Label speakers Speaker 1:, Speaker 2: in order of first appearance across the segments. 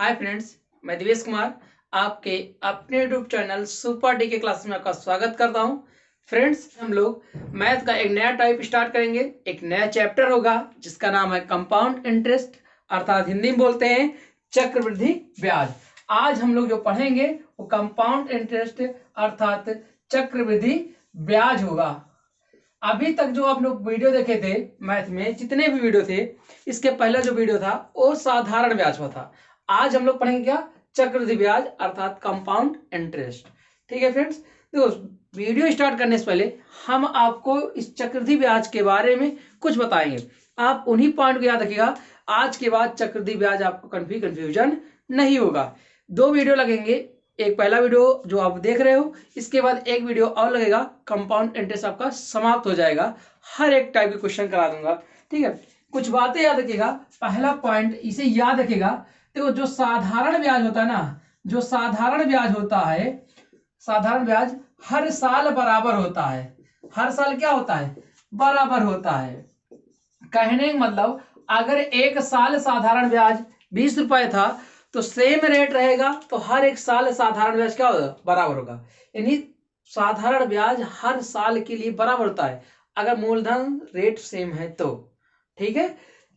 Speaker 1: Hi friends, मैं दिवेश कुमार आपके अपने यूट्यूब चैनल सुपर डी के क्लास में आपका स्वागत करता हूं। फ्रेंड्स, हम लोग मैथ का एक नया टाइप स्टार्ट करेंगे। एक नया चैप्टर होगा जिसका नाम है कंपाउंड इंटरेस्ट, अर्थात हिंदी में बोलते हैं चक्रवृद्धि ब्याज। आज हम लोग जो पढ़ेंगे वो कंपाउंड इंटरेस्ट अर्थात चक्रवृद्धि ब्याज होगा। अभी तक जो आप लोग वीडियो देखे थे मैथ में, जितने भी वीडियो थे, इसके पहले जो वीडियो था वो साधारण ब्याज हुआ था। आज हम लोग पढ़ेंगे क्या? चक्रवृद्धि ब्याज अर्थात कंपाउंड इंटरेस्ट। ठीक है फ्रेंड्स, देखो वीडियो स्टार्ट करने से पहले हम आपको इस चक्रवृद्धि ब्याज के बारे में कुछ बताएंगे। आप उन्हीं पॉइंट को याद रखिएगा। आज के बाद चक्रवृद्धि ब्याज आपको कंफ्यूजन नहीं होगा। 2 वीडियो लगेंगे। एक पहला वीडियो जो आप देख रहे हो, इसके बाद एक वीडियो और लगेगा। कंपाउंड इंटरेस्ट आपका समाप्त हो जाएगा। हर एक टाइप के क्वेश्चन करा दूंगा। ठीक है, कुछ बातें याद रखिएगा। पहला पॉइंट इसे याद रखिएगा। देखो, जो साधारण ब्याज होता है ना, जो साधारण ब्याज होता है, साधारण ब्याज हर साल बराबर होता है। हर साल क्या होता है? बराबर होता है। कहने का मतलब, अगर एक साल साधारण ब्याज 20 रुपए था तो सेम रेट रहेगा, तो हर एक साल साधारण ब्याज क्या होगा? बराबर होगा। यानी साधारण ब्याज हर साल के लिए बराबर होता है अगर मूलधन रेट सेम है तो। ठीक है,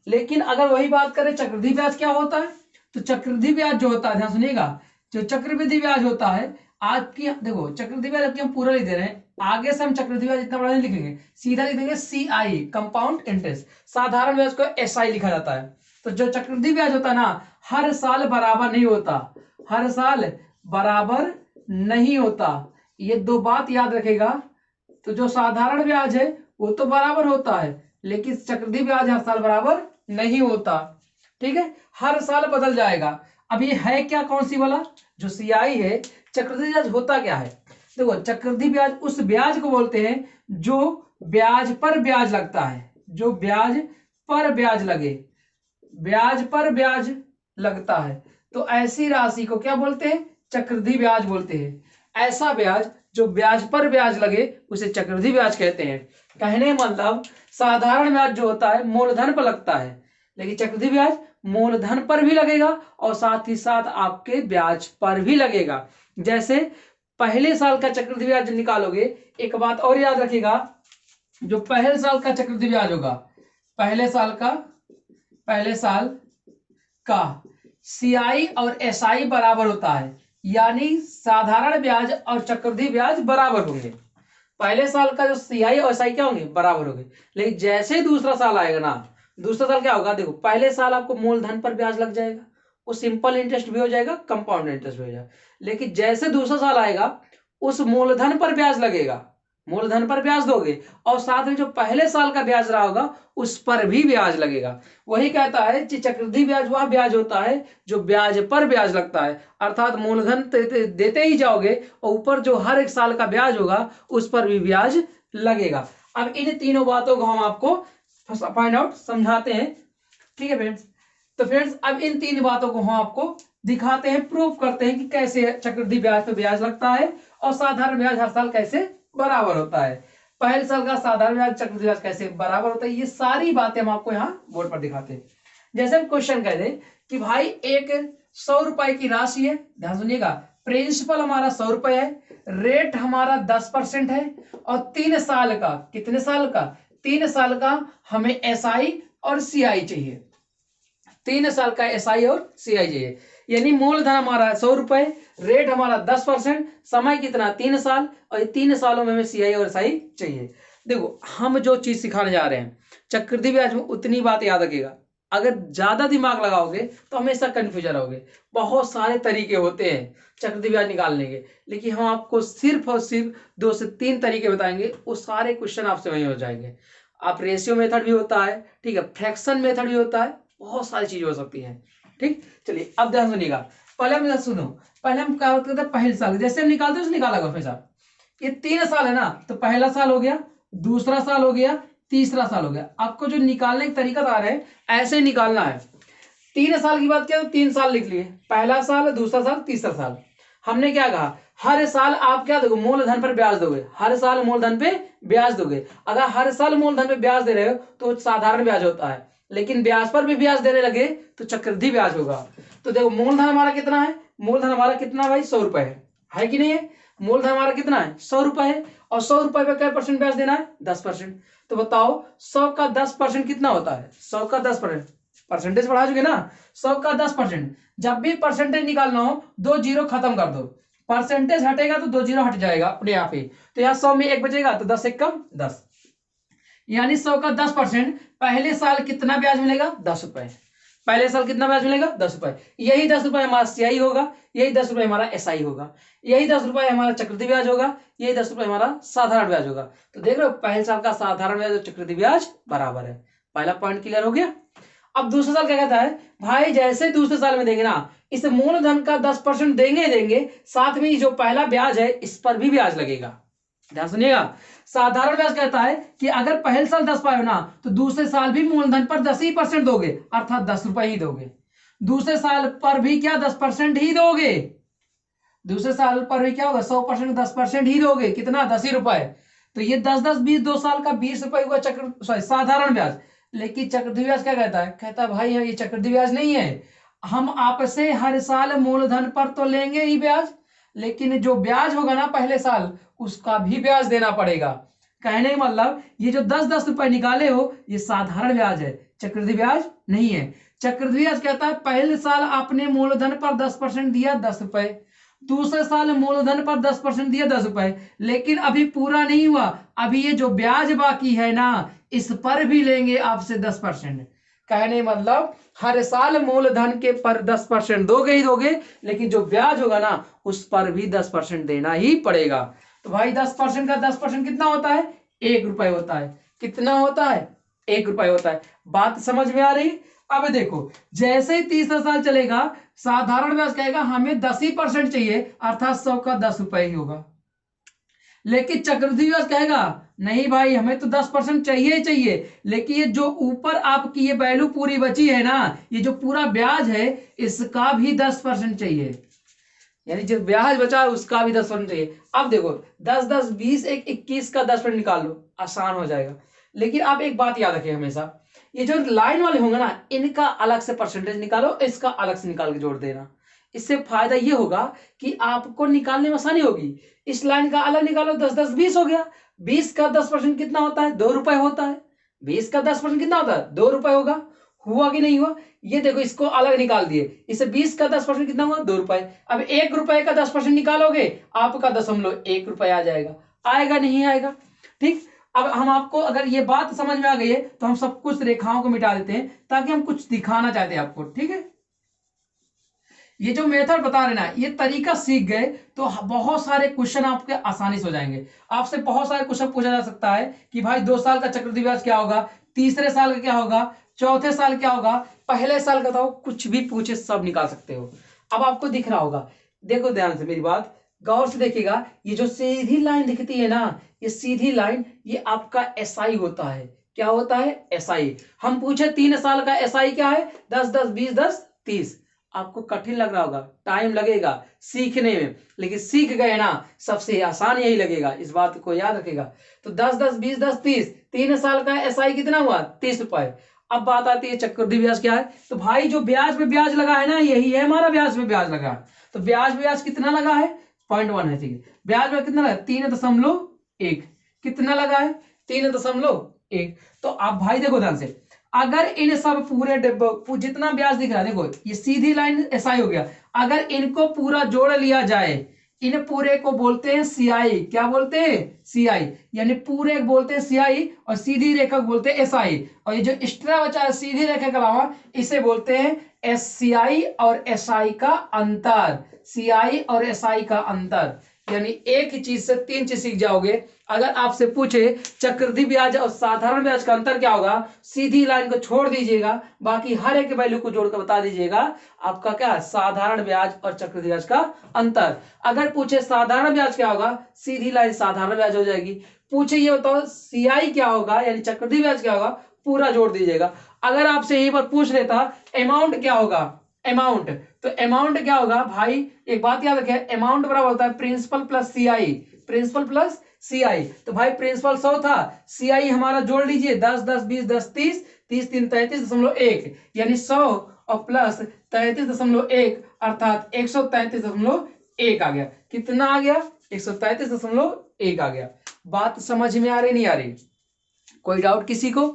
Speaker 1: लेकिन अगर वही बात करें चक्रवृद्धि ब्याज क्या होता है, तो चक्रवृद्धि ब्याज जो होता है, ध्यान सुनिएगा, जो चक्रवृद्धि ब्याज होता है आपकी, देखो चक्रवृद्धि ब्याज आपकी हम पूरा लिख दे रहे हैं। आगे से हम चक्रवृद्धि ब्याज इतना बड़ा नहीं लिखेंगे, सीधा लिख देंगे CI कंपाउंड इंटरेस्ट। साधारण ब्याज को SI लिखा जाता है। तो जो चक्रवृद्धि ब्याज होता है ना, हर साल बराबर नहीं होता। हर साल बराबर नहीं होता, ये 2 बात याद रखेगा। तो जो साधारण ब्याज है वो तो बराबर होता है, लेकिन चक्रवृद्धि ब्याज हर साल बराबर नहीं होता। ठीक है, हर साल बदल जाएगा। अब ये है क्या, कौन सी वाला? जो CI है। चक्रवृद्धि ब्याज होता क्या है? देखो, चक्रवृद्धि ब्याज उस ब्याज को बोलते हैं जो ब्याज पर ब्याज लगता है। जो ब्याज पर ब्याज लगे, ब्याज पर ब्याज लगता है, तो ऐसी राशि को क्या बोलते हैं? चक्रवृद्धि ब्याज बोलते हैं। ऐसा ब्याज जो ब्याज पर ब्याज लगे उसे चक्रवृद्धि ब्याज कहते हैं। कहने मतलब, साधारण ब्याज जो होता है मूलधन पर लगता है, लेकिन चक्रवृद्धि ब्याज मूलधन पर भी लगेगा और साथ ही साथ आपके ब्याज पर भी लगेगा। जैसे पहले साल का चक्रवृद्धि ब्याज निकालोगे, एक बात और याद रखिएगा, जो पहले साल का चक्रवृद्धि ब्याज होगा, पहले साल का CI और SI बराबर होता है। यानी साधारण ब्याज और चक्रवृद्धि ब्याज बराबर होंगे। पहले साल का जो CI और SI क्या होंगे? बराबर होंगे। लेकिन जैसे दूसरा साल आएगा ना, दूसरा साल क्या होगा? देखो, पहले साल आपको मूलधन पर ब्याज लग जाएगा, वो सिंपल इंटरेस्ट भी हो जाएगा, कंपाउंड इंटरेस्ट भी हो जाएगा। लेकिन जैसे दूसरा साल आएगा, उस मूलधन पर ब्याज लगेगा, मूलधन पर ब्याज दोगे, और साथ में जो पहले साल का ब्याज रहा होगा उस पर भी ब्याज लगेगा। वही कहता है कि चक्रवृद्धि ब्याज वह ब्याज होता है जो ब्याज पर ब्याज लगता है, अर्थात मूलधन देते ही जाओगे और ऊपर जो हर एक साल का ब्याज होगा उस पर भी ब्याज लगेगा। अब इन तीनों बातों को हम आपको फाइंड आउट समझाते हैं। ठीक है फ्रेंड्स, तो फ्रेंड्स अब इन 3 बातों को हम आपको दिखाते हैं, प्रूफ करते हैं कि कैसे चक्रवृद्धि ब्याज पे ब्याज लगता है और साधारण ब्याज हर साल कैसे बराबर होता है। पहले साल का साधारण ब्याज चक्रवृद्धि ब्याज कैसे बराबर होता है, ये सारी बातें हम आपको यहाँ बोर्ड पर दिखाते हैं। जैसे हम क्वेश्चन कह दें कि भाई एक 100 रुपए की राशि है, ध्यान सुनिएगा, प्रिंसिपल हमारा 100 रुपए है, रेट हमारा 10% है, और 3 साल का, कितने साल का? 3 साल का हमें SI और CI चाहिए। 3 साल का SI और CI चाहिए। यानी मूलधन हमारा 100 रुपए, रेट हमारा 10%, समय कितना? 3 साल, और 3 सालों में हमें CI और SI चाहिए। देखो, हम जो चीज सिखाने जा रहे हैं चक्रवृद्धि ब्याज में, उतनी बात याद रखिएगा। अगर ज्यादा दिमाग लगाओगे तो हमेशा कंफ्यूजन होगे। बहुत सारे तरीके होते हैं चक्रवृद्धि ब्याज निकालने के, लेकिन हम आपको सिर्फ और सिर्फ 2 से 3 तरीके बताएंगे, वो सारे क्वेश्चन आपसे वही हो जाएंगे। आप रेशियो मेथड भी होता है, ठीक है, फ्रैक्शन मेथड भी होता है, बहुत सारी चीजें हो सकती हैं। ठीक, चलिए अब ध्यान सुनिएगा। पहले हम सुनो, पहले हम क्या करते हैं, पहले साल जैसे हम निकालते हैं निकाला हमेशा। ये 3 साल है ना, तो पहला साल हो गया, दूसरा साल हो गया, तीसरा साल हो गया। आपको जो निकालने का तरीका आ रहा है ऐसे ही निकालना है। 3 साल की बात किया तो 3 साल लिख लिए, पहला साल, दूसरा साल, तीसरा साल। हमने क्या कहा, हर साल आप क्या दोगे? मूलधन पर ब्याज दोगे। हर साल मूलधन पे ब्याज दोगे। अगर हर साल मूलधन पे ब्याज दे रहे हो तो साधारण ब्याज होता है, लेकिन ब्याज पर भी ब्याज देने लगे तो चक्रवृद्धि ब्याज होगा। तो देखो मूलधन हमारा कितना है, मूलधन हमारा कितना भाई 100 रुपए है कि नहीं है? मूलधन हमारा कितना है 100 रुपए है, और 100 रुपए पे क्या परसेंट ब्याज देना है 10%। तो बताओ 100 का 10% कितना होता है? 100 का 10%, परसेंटेज पढ़ा चुके ना, 100 का 10%। जब भी परसेंटेज निकालना हो 2 जीरो खत्म कर दो, परसेंटेज हटेगा तो 2 जीरो हट जाएगा अपने आप ही। तो यहाँ 100 में 1 बचेगा तो 10 एक कम 10, यानी 100 का 10%। पहले साल कितना ब्याज मिलेगा 10 रुपए। पहले साल कितना ब्याज मिलेगा 10 रुपए। यही 10 रुपए हमारा सीआई होगा, यही 10 रुपए हमारा एसआई होगा, यही 10 रुपए हमारा चक्रवृद्धि ब्याज होगा, यही 10 रुपए हमारा साधारण ब्याज होगा। तो देख रहे हो पहले साल का साधारण ब्याज और चक्रवृद्धि ब्याज बराबर है। पहला पॉइंट क्लियर हो गया। अब दूसरे साल क्या कहता है भाई, जैसे दूसरे साल में देंगे ना, इस मूलधन का 10% देंगे, साथ में जो पहला ब्याज है इस पर भी ब्याज लगेगा। ध्यान सुनिएगा, साधारण ब्याज कहता है कि अगर पहले साल 10 पाए हो ना, तो दूसरे साल भी मूलधन पर 10% दोगे, अर्थात 10 रुपए ही दोगे। दूसरे साल पर भी क्या 10% ही दोगे, दूसरे साल पर भी क्या होगा 100% 10% ही दोगे, कितना 10 ही रुपए। तो ये 10-10-20 2 साल का 20 रुपए हुआ साधारण ब्याज। लेकिन चक्रवृद्धि ब्याज क्या कहता है, कहता है भाई ये चक्रवृद्धि ब्याज नहीं है, हम आपसे हर साल मूलधन पर तो लेंगे ही ब्याज, लेकिन जो ब्याज होगा ना पहले साल उसका भी ब्याज देना पड़ेगा। कहने का मतलब ये जो 10-10 रुपए निकाले हो ये साधारण ब्याज है, चक्रवृद्धि ब्याज नहीं है। चक्रवृद्धि ब्याज कहता है पहले साल आपने मूलधन पर 10% दिया 10 रुपए, दूसरे साल मूलधन पर 10% दिया 10 रुपए, लेकिन अभी पूरा नहीं हुआ, अभी ये जो ब्याज बाकी है ना इस पर भी लेंगे आपसे 10%। कहने मतलब हर साल मूलधन के पर 10% दोगे ही दोगे, लेकिन जो ब्याज होगा ना उस पर भी 10% देना ही पड़ेगा। तो भाई 10% का 10% कितना होता है 1 रुपए होता है। कितना होता है 1 रुपए होता है। बात समझ में आ रही? अब देखो जैसे ही तीसरा साल चलेगा साधारण ब्याज कहेगा हमें 10% चाहिए, अर्थात 100 का 10 रुपए ही होगा। लेकिन चक्रवृद्धि ब्याज कहेगा नहीं भाई हमें तो 10% चाहिए ही चाहिए, लेकिन ये जो ऊपर आपकी ये वैल्यू पूरी बची है ना, ये जो पूरा ब्याज है इसका भी 10% चाहिए, यानी जो ब्याज बचा है उसका भी 10% चाहिए। अब देखो 10-10-20 21 का 10% निकाल लो, आसान हो जाएगा। लेकिन आप एक बात याद रखिए हमेशा, ये जो लाइन वाले होंगे ना इनका अलग से परसेंटेज निकालो, इसका अलग से निकाल के जोड़ देना। इससे फायदा ये होगा कि आपको निकालने में आसानी होगी। इस लाइन का अलग निकालो, 10-10-20 हो गया। 20 का 10% कितना होता है 2 रुपए होता है। 20 का 10% कितना होता है 2 रुपए होगा। हुआ कि नहीं हुआ? ये देखो इसको अलग निकाल दिए, इसे 20 का 10% कितना हुआ 2 रुपए। अब 1 रुपए का 10% निकालोगे आपका 0.1 रुपए आ जाएगा। आएगा नहीं आएगा? ठीक। अब हम आपको अगर ये बात समझ में आ गई है तो हम सब कुछ रेखाओं को मिटा देते हैं ताकि हम कुछ दिखाना चाहते हैं आपको। ठीक है, ये जो मेथड बता रहे ना ये तरीका सीख गए तो बहुत सारे क्वेश्चन आपके आसानी से हो जाएंगे। आपसे बहुत सारे क्वेश्चन पूछा जा सकता है कि भाई 2 साल का चक्रवृद्धि ब्याज क्या होगा, तीसरे साल का क्या होगा, चौथे साल क्या होगा, पहले साल का बताओ, कुछ भी पूछे सब निकाल सकते हो। अब आपको दिख रहा होगा, देखो ध्यान से मेरी बात गौर से देखिएगा, ये जो सीधी लाइन दिखती है ना ये सीधी लाइन ये आपका एसआई होता है। क्या होता है एसआई। हम पूछे 3 साल का एसआई क्या है 10-10-20-10-30। आपको कठिन लग रहा होगा, टाइम लगेगा सीखने में, लेकिन सीख गए ना सबसे आसान यही लगेगा, इस बात को याद रखेगा। तो 10-10-20-10-30 3 साल का एसआई कितना हुआ 30 रुपए। अब बात आती है चक्रवृद्धि ब्याज क्या है, तो भाई जो ब्याज पे ब्याज लगा है ना यही है हमारा ब्याज पे ब्याज लगा। तो ब्याज कितना लगा है 0.1 है। ठीक है, ब्याज पे कितना लगा 3.1। कितना लगा है 3.1। तो आप भाई देखो ध्यान से, अगर इन सब पूरे जितना ब्याज दिख रहा है देखो ये सीधी लाइन एसआई हो गया, अगर इनको पूरा जोड़ लिया जाए इन पूरे को बोलते हैं सीआई। क्या बोलते हैं सीआई, यानी पूरे बोलते हैं सीआई और सीधी रेखा को बोलते हैं एसआई, और ये जो एक्स्ट्रा बचा है सीधी रेखा के अलावा इसे बोलते हैं एससीआई और एसआई का अंतर। सीआई और एसआई का अंतर, यानी एक ही चीज से 3 चीज सीख जाओगे। अगर आपसे पूछे चक्रवृद्धि ब्याज और साधारण ब्याज का अंतर क्या होगा, सीधी लाइन को छोड़ दीजिएगा, बाकी हर एक वैल्यू को जोड़कर बता दीजिएगा आपका क्या साधारण ब्याज और चक्रवृद्धि ब्याज का अंतर। अगर पूछे साधारण ब्याज क्या होगा सीधी लाइन साधारण ब्याज हो जाएगी। पूछे ये बताओ सीआई क्या होगा यानी चक्रवृद्धि ब्याज क्या होगा, पूरा जोड़ दीजिएगा। अगर आपसे यही बात पूछ लेता अमाउंट क्या होगा, अमाउंट, तो अमाउंट क्या होगा भाई एक बात याद रखें, अमाउंट बराबर होता है principal plus CI. Principal plus CI, तो भाई प्रिंसिपल 100 था, सीआई हमारा जोड़ लीजिए 10-10-20-10-30, 30 3 33.1 यानी 100 और प्लस 33.1 अर्थात 133.1 आ गया। कितना आ गया? 133.1 आ गया। बात समझ में आ रही नहीं आ रही? कोई डाउट किसी को?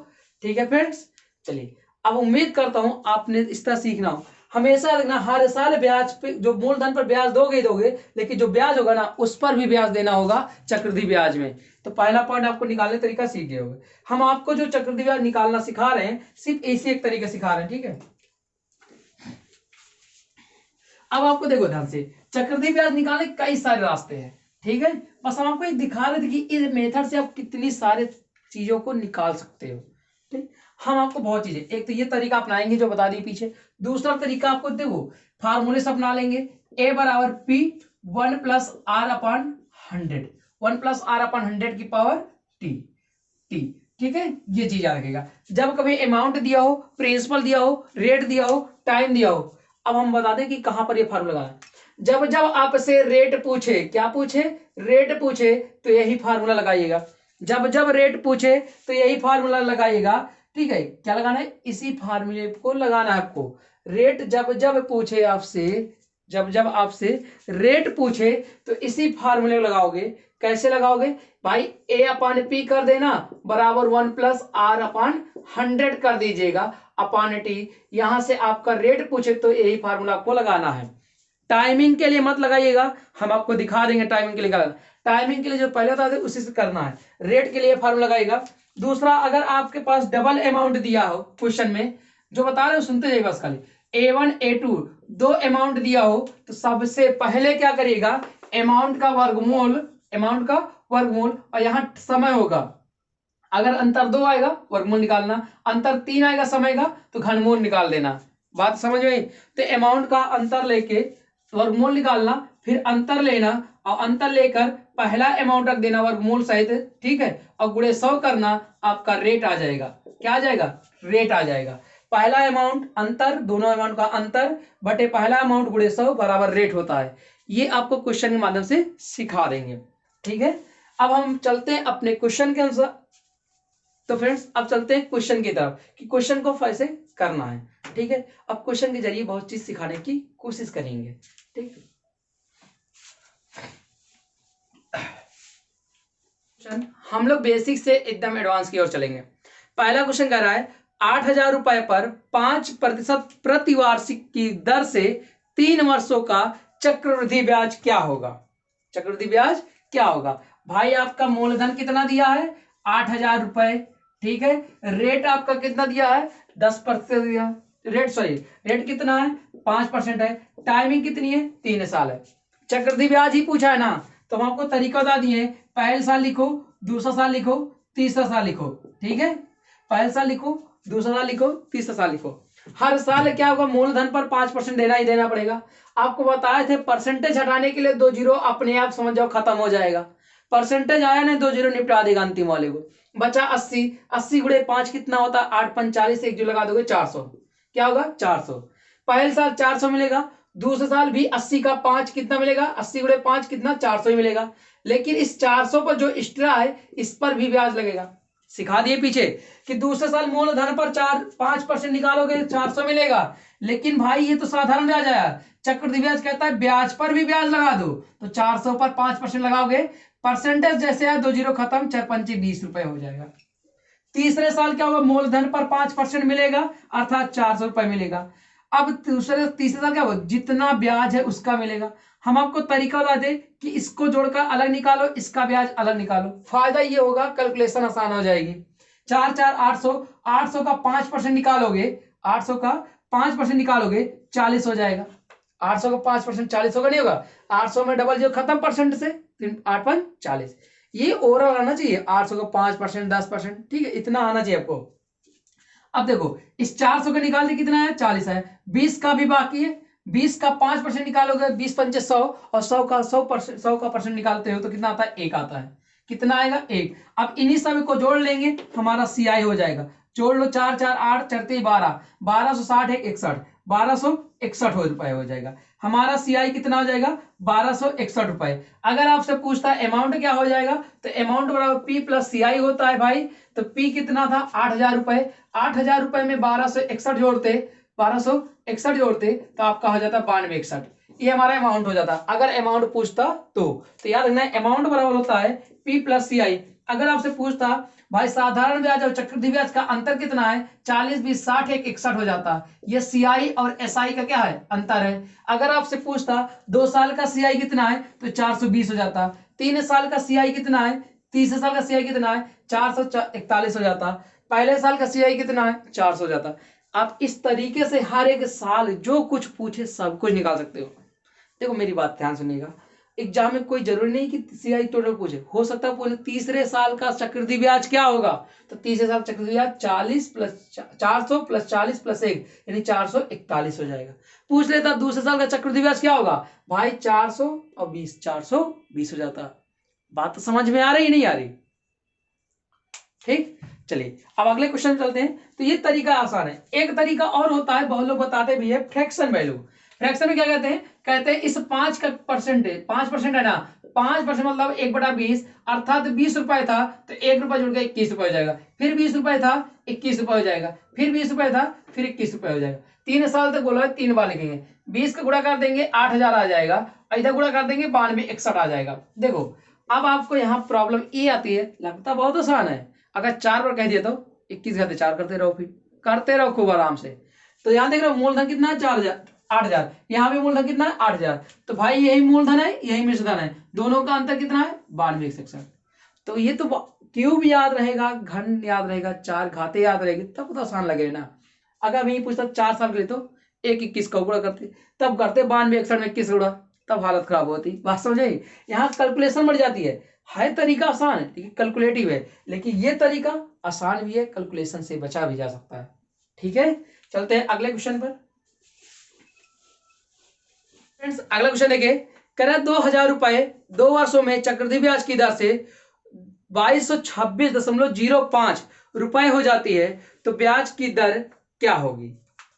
Speaker 1: ठीक है फ्रेंड्स, चलिए अब उम्मीद करता हूं आपने इस तरह सीखना हो। हमेशा देखना हर साल ब्याज पे, जो मूलधन पर ब्याज दोगे ही दोगे, लेकिन जो ब्याज होगा ना उस पर भी ब्याज देना होगा चक्रवृद्धि ब्याज में। तो पहला पॉइंट आपको निकालने तरीका सीख गए होगे। हम आपको जो चक्रवृद्धि ब्याज निकालना सिखा रहे हैं सिर्फ इसी एक तरीके सिखा रहे हैं, ठीक है। अब आपको देखो ध्यान से, चक्रवृद्धि ब्याज निकालने के कई सारे रास्ते हैं, ठीक है। बस हम आपको एक दिखा रहे थे कि इस मेथड से आप कितनी सारे चीजों को निकाल सकते हो, ठीक। हम आपको बहुत चीजें, एक तो ये तरीका अपनाएंगे जो बता दी पीछे। दूसरा तरीका आपको देखो फार्मूले से अपना लेंगे। ए बराबर P 1 plus R upon 100, 1 plus R upon 100 की पावर टी, टी, ठीक है। ये चीज याद रखेगा। जब कभी अमाउंट दिया हो, प्रिंसिपल दिया हो, रेट दिया हो, टाइम दिया हो, अब हम बता दें कि कहां पर ये फार्मूला लगाना है। जब जब आपसे रेट पूछे, क्या पूछे? रेट पूछे तो यही फार्मूला लगाइएगा। जब जब रेट पूछे तो यही फार्मूला लगाइएगा, ठीक है। क्या लगाना है? इसी फार्मूले को लगाना है आपको। रेट जब जब पूछे आपसे, जब जब आपसे रेट पूछे तो इसी फार्मूले को लगाओगे। कैसे लगाओगे भाई? ए अपॉन पी कर देना बराबर 1 प्लस आर अपॉन 100 कर दीजिएगा अपॉन टी। यहां से आपका रेट पूछे तो यही फार्मूला आपको लगाना है। टाइमिंग के लिए मत लगाइएगा, हम आपको दिखा देंगे टाइमिंग के लिए लगाना। टाइमिंग के लिए जो पहले था उसी से करना है। रेट के लिए फार्मूला लगाइएगा। दूसरा, अगर आपके पास डबल अमाउंट दिया हो क्वेश्चन में, जो बता रहे हो सुनते जाइए बस खाली। A1 A2 दो अमाउंट दिया हो तो सबसे पहले क्या करिएगा? अमाउंट का वर्गमूल, अमाउंट का वर्गमूल, और यहां समय होगा। अगर अंतर 2 आएगा वर्गमूल निकालना, अंतर 3 आएगा समय का तो घनमूल निकाल देना। बात समझ में आई? तो अमाउंट का अंतर लेके वर्गमूल निकालना, फिर अंतर लेना और अंतर लेकर पहला अमाउंट रख देना वर्गमूल सहित, ठीक है, और गुणे 100 करना, आपका रेट आ जाएगा। क्या आ जाएगा? रेट आ जाएगा। पहला अमाउंट अंतर, दोनों अमाउंट का अंतर बटे पहला अमाउंट गुणे 100 बराबर रेट होता है। ये आपको क्वेश्चन के माध्यम से सिखा देंगे, ठीक है। अब हम चलते हैं अपने क्वेश्चन के अनुसार। तो फ्रेंड्स अब चलते हैं क्वेश्चन की तरफ कि क्वेश्चन को कैसे करना है, ठीक है। अब क्वेश्चन के जरिए बहुत चीज सिखाने की कोशिश करेंगे, ठीक है। हम लोग बेसिक से एकदम एडवांस की ओर चलेंगे। पहला क्वेश्चन कह रहा है 8,000 रुपए पर 5% प्रतिवार्षिक की दर से 3 वर्षों का चक्रवृद्धि ब्याज क्या होगा? चक्रवृद्धि ब्याज क्या होगा? भाई आपका मूलधन कितना दिया है? 8,000 रुपए, ठीक है। रेट आपका कितना दिया है? 10% दिया। रेट सॉरी, रेट कितना है? 5% है। टाइमिंग कितनी है? 3 साल है। चक्रवृद्धि ब्याज ही पूछा है ना, तो हम आपको तरीका बता दिए। पहले साल लिखो, दूसरा साल लिखो, तीसरा साल लिखो, ठीक है। पहले साल लिखो, दूसरा साल लिखो, तीसरा साल लिखो। हर साल क्या होगा? मूलधन पर 5% देना ही देना पड़ेगा। आपको बताए थे परसेंटेज हटाने के लिए 2 जीरो अपने आप समझ जाओ खत्म हो जाएगा। परसेंटेज आया नहीं, 2 जीरो निपटा देगा अंतिम वाले को। बचा 80, 80 गुणे 5 कितना होता है? 8 5 40, एक जो लगा दोगे 400। क्या होगा? 400। पहले साल 400 मिलेगा, दूसरे साल भी 80 का 5 कितना मिलेगा? 80 गुणे 5 कितना? 400 ही मिलेगा। लेकिन इस 400 पर जो एक्स्ट्रा है इस पर भी ब्याज लगेगा। सिखा दिए पीछे कि दूसरे साल मूलधन पर 5% निकालोगे 400 मिलेगा। लेकिन भाई ये तो साधारण ब्याज आया, चक्रवृद्धि ब्याज कहता है ब्याज पर भी ब्याज लगा दो। तो 400 पर 5% लगाओगे, परसेंटेज जैसे है 2 जीरो खत्म, 4 पंचे 20 रुपए हो जाएगा। तीसरे साल क्या होगा? मूलधन पर 5% मिलेगा अर्थात 400 रुपए मिलेगा। अब तीसरे साल क्या होगा? जितना ब्याज है उसका मिलेगा। हम आपको तरीका बता दें कि इसको जोड़कर अलग निकालो, इसका ब्याज अलग निकालो। फायदा ये होगा कैलकुलेशन आसान हो जाएगी। 4 4 800, 800 का 5% निकालोगे, 800 का 5% निकालोगे 40 हो जाएगा। 800 का 5% 40 होगा, नहीं होगा? 800 में डबल जो खत्म परसेंट से, 8 5 40। ये ओवरऑल आना चाहिए। 800 का 5%, 10%, ठीक है, इतना आना चाहिए आपको। अब देखो इस 400 का निकाल दे कितना है? 40 है। 20 का भी बाकी है, 20 का 5% निकालोगे, 20 पंचे 100, और 100 का 100 का परसेंट निकालते हो तो कितना आता है? 1 आता है। कितना आएगा? 1। अब इन्हीं सभी को जोड़ लेंगे, हमारा CI हो जाएगा। जोड़ लो, 4 4 8 चरते 12, 1260 है 61, 1261 हो जाएगा। हमारा सीआई कितना हो जाएगा? 1261 अगर आपसे पूछता है अमाउंट क्या हो जाएगा, तो अमाउंट बराबर पी प्लस सीआई होता है भाई। तो पी कितना था? 8000 8000 में 1261 जोड़ते तो आपका हो जाता 9261। ये हमारा अमाउंट हो जाता अगर अमाउंट पूछता तो याद रखना अमाउंट बराबर होता है पी प्लस सीआई। अगर आपसे पूछता भाई साधारण ब्याज और चक्रवृद्धि ब्याज का अंतर कितना है, 40 20 60 1 61 हो जाता। ये सीआई और एसआई का क्या है? अंतर है। अगर आपसे पूछता 2 साल का सीआई कितना है, तो 420 हो जाता। 3 साल का सीआई कितना है, तीसरे साल का सीआई कितना है, 441 हो जाता। पहले साल का सीआई कितना है, 400 हो जाता। आप इस तरीके से हर एक साल जो कुछ पूछे सब कुछ निकाल सकते हो। देखो मेरी बात ध्यान सुनिएगा, एग्जाम में कोई जरूरी नहीं कि सीआई टोटल पूछे, हो सकता है पूछे तीसरे साल का चक्रवृद्धि ब्याज क्या होगा, तो तीसरे साल चक्रवृद्धि ब्याज 40 प्लस 400 प्लस 40 प्लस 1 यानी 441 हो जाएगा। पूछ लेता दूसरे साल का चक्रवृद्धि ब्याज क्या होगा, भाई 400 और 20 420 हो जाता। बात तो समझ में आ रही नहीं आ रही? ठीक, चलिए अब अगले क्वेश्चन चलते हैं। तो ये तरीका आसान है। एक तरीका और होता है, बहुत लोग बताते भी है, फ्रैक्शन वैल्यू। फ्रैक्शन में क्या कहते हैं? कहते हैं इस 5 का परसेंटेज, 5% है ना, 5% मतलब 1/20, अर्थात 20 रुपए था तो 1 रुपया जुड़ के 21 रुपए हो जाएगा, फिर 20 रुपए था 21 रुपए हो जाएगा, फिर 20 रुपए था फिर 21 रुपए हो जाएगा। 3 साल तक बोला है, 3 बार लिखेंगे। 20 का गुणा कर देंगे 8000 आ जाएगा, इधर गुणा कर देंगे 9261 आ जाएगा। देखो अब आपको यहाँ प्रॉब्लम ये आती है, लगता बहुत आसान है, अगर 4 बार कह दिया तो 21 घाते 4 करते रहो, फिर करते रहो खूब आराम से। तो यहाँ देख रहे हो मूलधन कितना है, 4000 8000, यहाँ भी मूलधन कितना है 8000। तो भाई यही मूलधन है यही मिश्रधन है, दोनों का अंतर कितना है 9261। तो ये तो क्यूब याद रहेगा, घन याद रहेगा, 4 घाते याद रहेगी, तब तो आसान लगेगा ना। अगर मैं पूछता 4 साल के लिए तो 1 21 का गुणा करते, तब करते 9261 में 21 गुणा, तब हालत खराब होती। बात समझे? यहाँ कैलकुलेशन बढ़ जाती है तरीका आसान है लेकिन कैलकुलेटिव है, लेकिन ये तरीका आसान भी है, कैलकुलेशन से बचा भी जा सकता है। ठीक है, चलते हैं अगले क्वेश्चन पर। फ्रेंड्स अगला क्वेश्चन देखिए, कह रहा है 2000 रुपए 2 वर्षों में चक्रवृद्धि ब्याज की दर से 2226.05 रुपए हो जाती है, तो ब्याज की दर क्या होगी?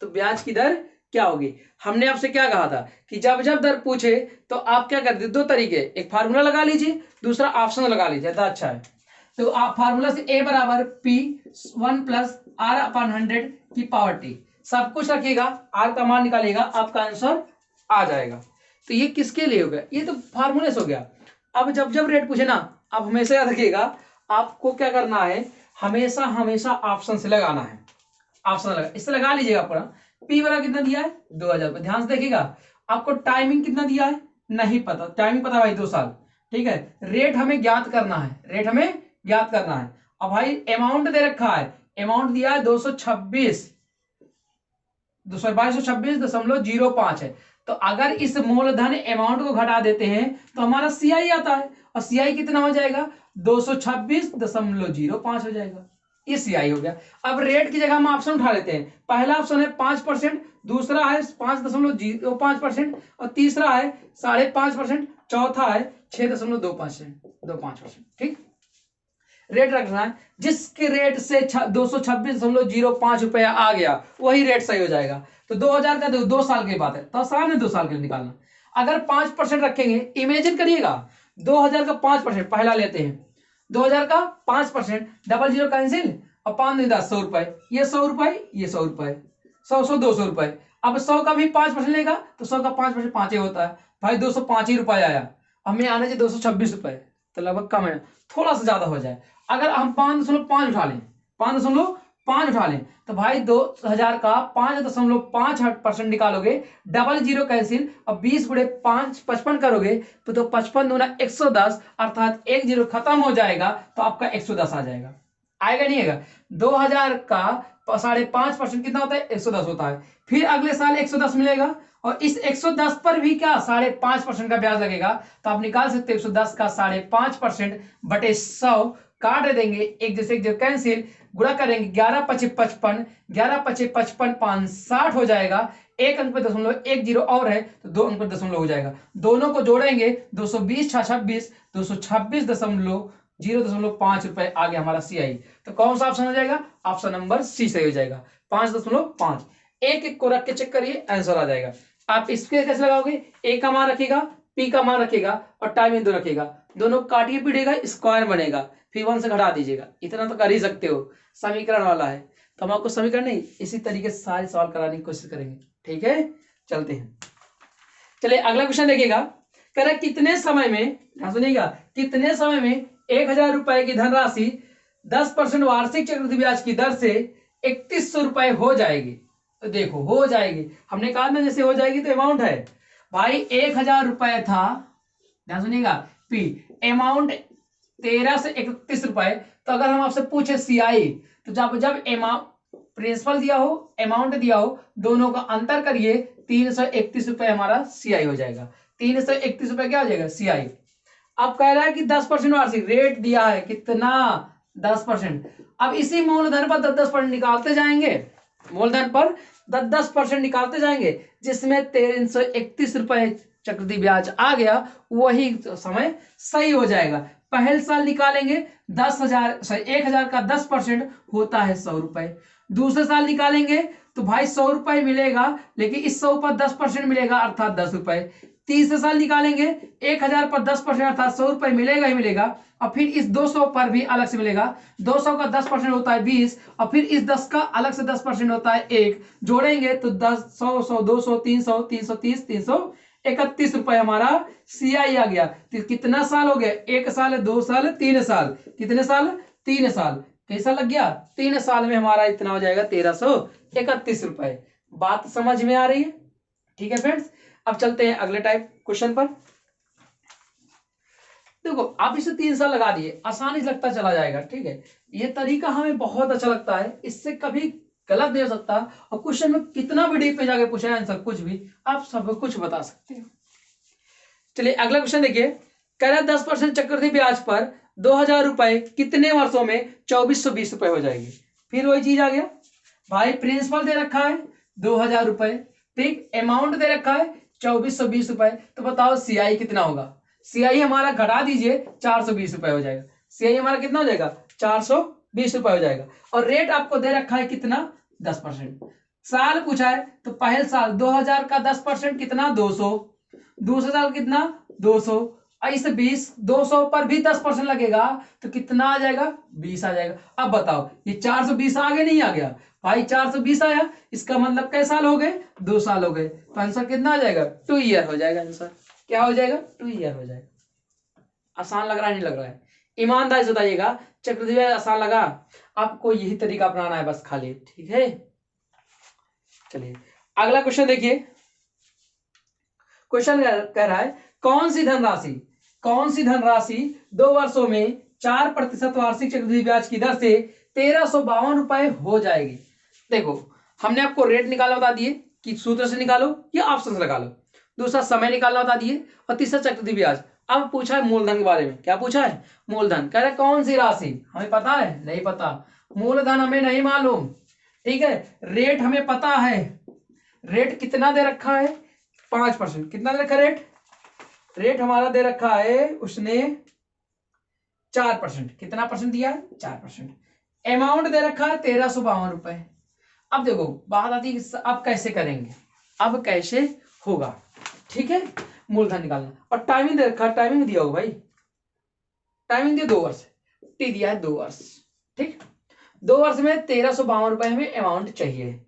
Speaker 1: तो ब्याज की दर क्या होगी? हमने आपसे क्या कहा था कि जब जब दर पूछे तो आप क्या करते, दो तरीके, एक फार्मूला लगा लीजिए, दूसरा ऑप्शन लगा लीजिए, तो अच्छा है। तो आप फार्मूला से a बराबर p 1 प्लस r/100 की पावर t, सब कुछ रखिएगा, r का मान निकालिएगा, आपका आंसर आ जाएगा। तो ये किसके लिए हो गया? ये तो फार्मूले से हो गया। अब जब जब रेट पूछे ना, आप हमेशा याद रखिएगा, आपको क्या करना है, हमेशा हमेशा ऑप्शन से लगाना है। ऑप्शन लगा, इससे लगा लीजिएगा पूरा। पी वाला कितना दिया है 2000 रुपये, ध्यान से देखिएगा। आपको टाइमिंग कितना दिया है नहीं पता, टाइमिंग पता भाई 2 साल, ठीक है। रेट हमें ज्ञात करना है, रेट हमें ज्ञात करना है। अब भाई अमाउंट दे रखा है, अमाउंट दिया है 2226.05 है। तो अगर इस मूलधन अमाउंट को घटा देते हैं तो हमारा सीआई आता है, और सीआई कितना हो जाएगा 226.05 हो जाएगा, ये सीआई हो गया। अब रेट की जगह हम ऑप्शन उठा लेते हैं। पहला ऑप्शन है 5%, दूसरा है 5.05% और तीसरा है 5.5%, चौथा है 6.25%। ठीक, रेट रखना है, जिसके रेट से 226.05 रुपया आ गया वही रेट सही हो जाएगा। तो 2000 का 2 साल की बात है, तो आसान है 2 साल के लिए निकालना। अगर 5% रखेंगे, इमेजिन करिएगा 2000 का 5%, पहला लेते हैं 2000 का 5%, डबल जीरो कैंसिल और 5 नहीं 10, 100 रुपए, ये 100 रुपए, ये 100 रुपए, 100 200 रुपए। अब 100 का भी 5% लेगा तो 100 का 5% 5 ही होता है भाई, 205 ही रुपए आया। हमें आना चाहिए 226 रुपए, तो लगभग कम है, थोड़ा सा ज्यादा हो जाए। अगर हम 5.5 उठा लें, 5.5 उठा लें, तो भाई 2000 का 5.5% निकालोगे, डबल जीरो कैंसिल और 20 गुणे 5 55 करोगे तो 55 दूना 110, अर्थात 1 जीरो खत्म हो जाएगा, तो आपका 110 आ जाएगा। आएगा नहीं आएगा? 2000 का 5.5% कितना होता है 110 होता है। फिर अगले साल 110 मिलेगा, और इस 110 पर भी क्या 5.5% का ब्याज लगेगा। तो आप निकाल सकते हो 110 का 5.5% बटे 100, काट देंगे, एक जैसे एक कैंसिल, गुणा करेंगे 11 25 55, 11 25 55 560 हो जाएगा। एक अंक पे दशमलव, एक जीरो और है तो 2 अंक पे दशमलव हो जाएगा। दोनों को जोड़ेंगे 220 26 226.005 रुपए आ गया हमारा सीआई। तो कौन सा ऑप्शन हो जाएगा? ऑप्शन नंबर सी सही हो जाएगा, 5.5। एक एक को रख के चेक करिए, आंसर आ जाएगा। आप इसके कैसे लगाओगे, ए का मान रखेगा, पी का मान रखेगा और टाइमिंग दो रखेगा, दोनों काटिए पीड़ेगा, स्क्वायर बनेगा, फिर 1 से घटा दीजिएगा। इतना तो कर ही सकते हो, समीकरण वाला है। तो हम आपको समीकरण नहीं, इसी तरीके से सारे सवाल कराने की कोशिश करेंगे। ठीक है, चलते हैं। चलिए अगला क्वेश्चन देखिएगा। कह रहा है कितने समय में, सुनिएगा, कितने समय में 1000 रुपए की धनराशि 10% वार्षिक चक्रवृद्धि ब्याज की दर से 3100 रुपए हो जाएगी। तो देखो हो जाएगी, हमने कहा ना जैसे हो जाएगी तो अमाउंट है भाई 1000 रुपए था, ध्यान सुनिएगा, पी अमाउंट 13 से 31 रुपए। तो अगर हम आपसे पूछे सीआई, तो जब जब प्रिंसिपल दिया हो, अमाउंट दिया हो, दोनों का अंतर करिए, 331 रुपए हमारा सीआई हो जाएगा। 331 रुपए क्या हो जाएगा, सीआई। अब कह रहा है कि 10% वार्षिक रेट दिया है, कितना, 10%। अब इसी मूलधन पर 10% निकालते जाएंगे, मूलधन पर 10% निकालते जाएंगे, जिसमें 331 रुपए चक्रवृद्धि ब्याज आ गया, वही समय सही हो जाएगा। पहले साल निकालेंगे 10,000 का 10% होता है 100 रुपए। दूसरे साल निकालेंगे तो भाई 100 रुपए मिलेगा, लेकिन इस 100 पर 10% मिलेगा अर्थात 10 रुपए। तीसरे साल निकालेंगे 1000 पर 10% अर्थात 100 रुपए मिलेगा ही मिलेगा, और फिर इस 200 पर भी अलग से मिलेगा। 200 का 10% होता है 20, और फिर इस 10 का अलग से 10% होता है 1। जोड़ेंगे तो 10, 100, 100, 200, 300, 330, 331 रुपए हमारा सीआई आ गया। तो कितना साल हो गया, 1 साल, 2 साल, 3 साल, कितने साल, 3 साल। कैसा लग गया, 3 साल में हमारा इतना हो जाएगा 1331 रुपए। बात समझ में आ रही है। ठीक है फ्रेंड्स, अब चलते हैं अगले टाइप क्वेश्चन पर। देखो आप इसे 3 साल लगा दिए, आसानी से लगता चला जाएगा। ठीक है, ये तरीका हमें बहुत अच्छा लगता है, इससे कभी गलत नहीं हो सकता, और क्वेश्चन में कितना भी डीप में जाके पूछे आंसर कुछ भी, आप सब कुछ बता सकते हो। चलिए अगला क्वेश्चन देखिए। कह रहा है 10% चक्रवृद्धि ब्याज पर 2000 रुपए कितने वर्षों में 2420 रुपए हो जाएगी। फिर वही चीज आ गया भाई, प्रिंसिपल दे रखा है 2000 रुपए, ठीक, अमाउंट दे रखा है 2420 रुपए। तो बताओ सीआई कितना होगा। सीआई हमारा घटा दीजिए, 420 रुपए हो जाएगा। सीआई हमारा कितना हो जाएगा, 420 रुपए हो जाएगा। और रेट आपको दे रखा है कितना, 10%। साल पूछा है तो पहले साल 2000 का 10% कितना, 200। दूसरे साल कितना, 200। इस 20, 200 पर भी 10% लगेगा तो कितना आ जाएगा, 20 आ जाएगा। अब बताओ ये 420 आगे नहीं आ गया भाई, 420 आया, इसका मतलब कैसे साल हो गए, 2 साल हो गए। तो आंसर कितना आ जाएगा, 2 ईयर हो जाएगा। आंसर क्या हो जाएगा, 2 ईयर हो जाएगा। आसान लग रहा है, नहीं लग रहा है, ईमानदारी से बताइएगा। चक्रवृद्धि ब्याज आसान लगा, आपको यही तरीका अपनाना है बस खाली। ठीक है, चलिए अगला क्वेश्चन देखिए। क्वेश्चन कह रहा है कौन सी धनराशि 2 वर्षों में 4% वार्षिक चक्रवृद्धि ब्याज की दर से 1352 रुपए हो जाएगी। देखो हमने आपको रेट निकालना बता दिए कि सूत्र से निकालो या ऑप्शन से लगा लो, दूसरा समय निकालना बता दिए, और तीसरा चक्रवृद्धि ब्याज। अब पूछा है मूलधन के बारे में, क्या पूछा है, मूलधन। कह रहे कौन सी राशि, हमें पता है, नहीं पता। मूलधन हमें नहीं मालूम, ठीक है। रेट हमें पता है, रेट कितना दे रखा है, 5%। कितना दे रखा है रेट हमारा दे रखा है उसने 4%। कितना परसेंट दिया है, 4%। अमाउंट दे रखा है 1352 रुपए। अब देखो बात आती है अब कैसे करेंगे, अब कैसे होगा। ठीक है, मूलधन निकालना, और टाइमिंग दे रखा है, टाइमिंग दिया होगा भाई, टाइमिंग दिया 2 वर्ष, टी दिया है 2 वर्ष। ठीक, 2 वर्ष में 1352 रुपए हमें अमाउंट चाहिए।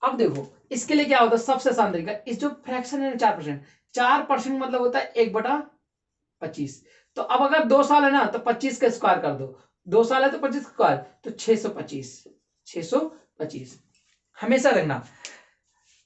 Speaker 1: अब देखो इसके लिए क्या होता है, सबसे आसान तरीका, इस जो फ्रैक्शन है 4%, 4% मतलब होता है 1/25। तो अब अगर 2 साल है ना तो 25 का स्क्वायर कर दो, 2 साल है तो 25 स्क्वायर, तो 625 हमेशा रखना।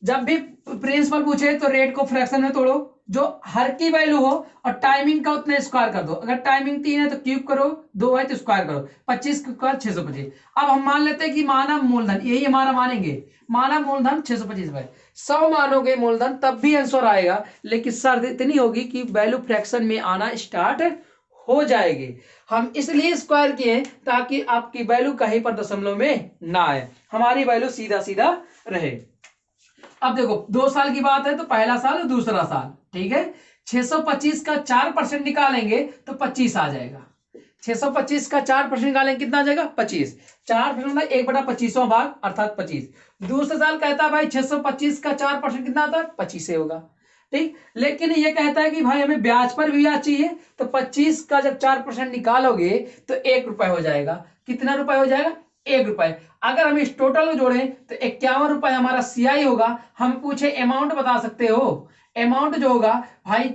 Speaker 1: जब भी प्रिंसिपल पूछे तो रेट को फ्रैक्शन में तोड़ो, जो हर की वैल्यू हो, और टाइमिंग का उतने स्क्वायर कर दो। अगर टाइमिंग 3 है तो क्यूब करो, 2 है तो स्क्वायर करो, 25 का स्क्वायर 625। अब हम मान लेते हैं कि मानव मूलधन, यही हमारा मानेंगे, मानव मूलधन 625 है। 100 मानोगे मूलधन तब भी आंसर आएगा, लेकिन शर्त इतनी होगी कि वैल्यू फ्रैक्शन में आना स्टार्ट हो जाएगी। हम इसलिए स्क्वायर किए ताकि आपकी वैल्यू कहीं पर दशमलव में ना आए, हमारी वैल्यू सीधा सीधा रहे। अब देखो 2 साल की बात है तो पहला साल और दूसरा साल, ठीक है। 625 का 4% निकालेंगे तो 25 आ जाएगा। 625 का 4% निकालेंगे कितना आ जाएगा 25। 4% मतलब 1/25वां भाग अर्थात 25। दूसरे साल कहता है भाई 625 का 4% कितना आता है 25 से होगा। ठीक, लेकिन ये कहता है कि भाई हमें ब्याज पर भी ब्याज चाहिए, तो 25 का जब 4% निकालोगे तो 1 रुपए हो जाएगा। कितना रुपए हो जाएगा 1 रुपए। अगर हम इस टोटल को जोड़ें तो 51 रुपए हमारा सीआई होगा। हम पूछे अमाउंट बता सकते हो, अमाउंट जो होगा भाई